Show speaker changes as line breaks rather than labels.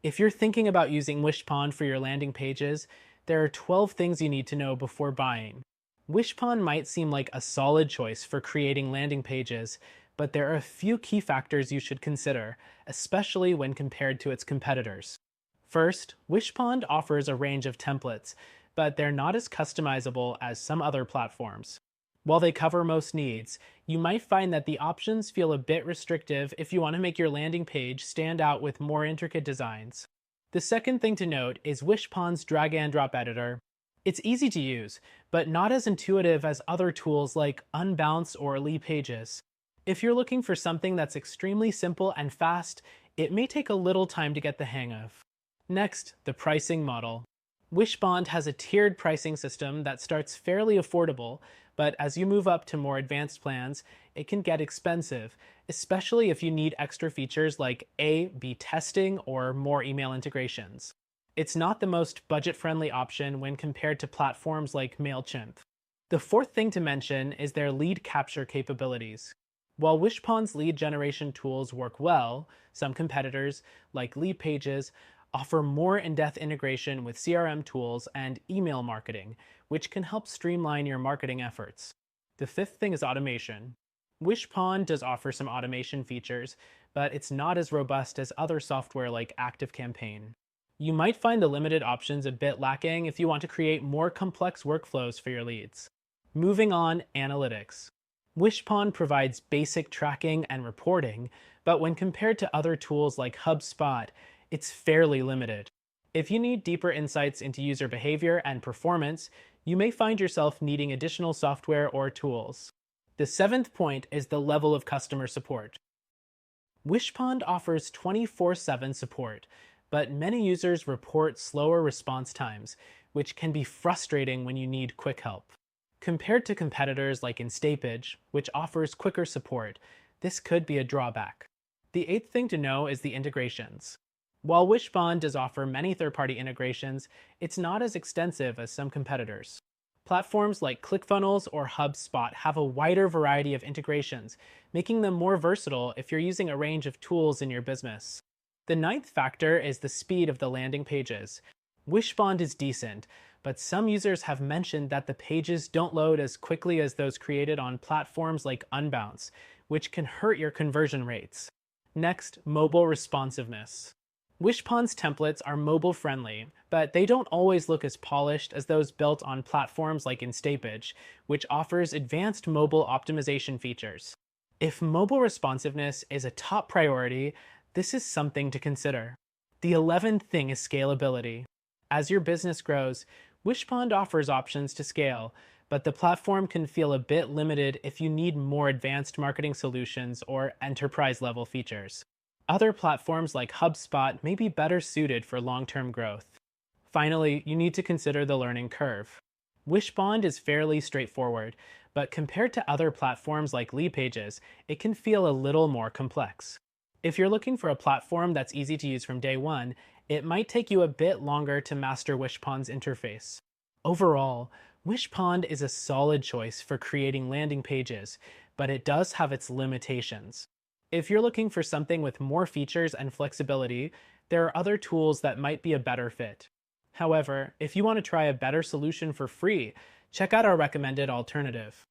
If you're thinking about using Wishpond for your landing pages, there are 12 things you need to know before buying. Wishpond might seem like a solid choice for creating landing pages, but there are a few key factors you should consider, especially when compared to its competitors. First, Wishpond offers a range of templates, but they're not as customizable as some other platforms. While they cover most needs, you might find that the options feel a bit restrictive if you want to make your landing page stand out with more intricate designs. The second thing to note is Wishpond's drag and drop editor. It's easy to use, but not as intuitive as other tools like Unbounce or Lee Pages. If you're looking for something that's extremely simple and fast, it may take a little time to get the hang of. Next, the pricing model. Wishpond has a tiered pricing system that starts fairly affordable, but as you move up to more advanced plans, it can get expensive, especially if you need extra features like A/B testing or more email integrations. It's not the most budget-friendly option when compared to platforms like MailChimp. The fourth thing to mention is their lead capture capabilities. While Wishpond's lead generation tools work well, some competitors, like Lead Pages, offer more in-depth integration with CRM tools and email marketing, which can help streamline your marketing efforts. The fifth thing is automation. Wishpond does offer some automation features, but it's not as robust as other software like ActiveCampaign. You might find the limited options a bit lacking if you want to create more complex workflows for your leads. Moving on, analytics. Wishpond provides basic tracking and reporting, but when compared to other tools like HubSpot, it's fairly limited. If you need deeper insights into user behavior and performance, you may find yourself needing additional software or tools. The seventh point is the level of customer support. Wishpond offers 24/7 support, but many users report slower response times, which can be frustrating when you need quick help. Compared to competitors like Instapage, which offers quicker support, this could be a drawback. The eighth thing to know is the integrations. While Wishpond does offer many third-party integrations, it's not as extensive as some competitors. Platforms like ClickFunnels or HubSpot have a wider variety of integrations, making them more versatile if you're using a range of tools in your business. The ninth factor is the speed of the landing pages. Wishpond is decent, but some users have mentioned that the pages don't load as quickly as those created on platforms like Unbounce, which can hurt your conversion rates. Next, mobile responsiveness. Wishpond's templates are mobile-friendly, but they don't always look as polished as those built on platforms like Instapage, which offers advanced mobile optimization features. If mobile responsiveness is a top priority, this is something to consider. The 11th thing is scalability. As your business grows, Wishpond offers options to scale, but the platform can feel a bit limited if you need more advanced marketing solutions or enterprise-level features. Other platforms like HubSpot may be better suited for long-term growth. Finally, you need to consider the learning curve. Wishpond is fairly straightforward, but compared to other platforms like Lead Pages, it can feel a little more complex. If you're looking for a platform that's easy to use from day one, it might take you a bit longer to master Wishpond's interface. Overall, Wishpond is a solid choice for creating landing pages, but it does have its limitations. If you're looking for something with more features and flexibility, there are other tools that might be a better fit. However, if you want to try a better solution for free, check out our recommended alternative.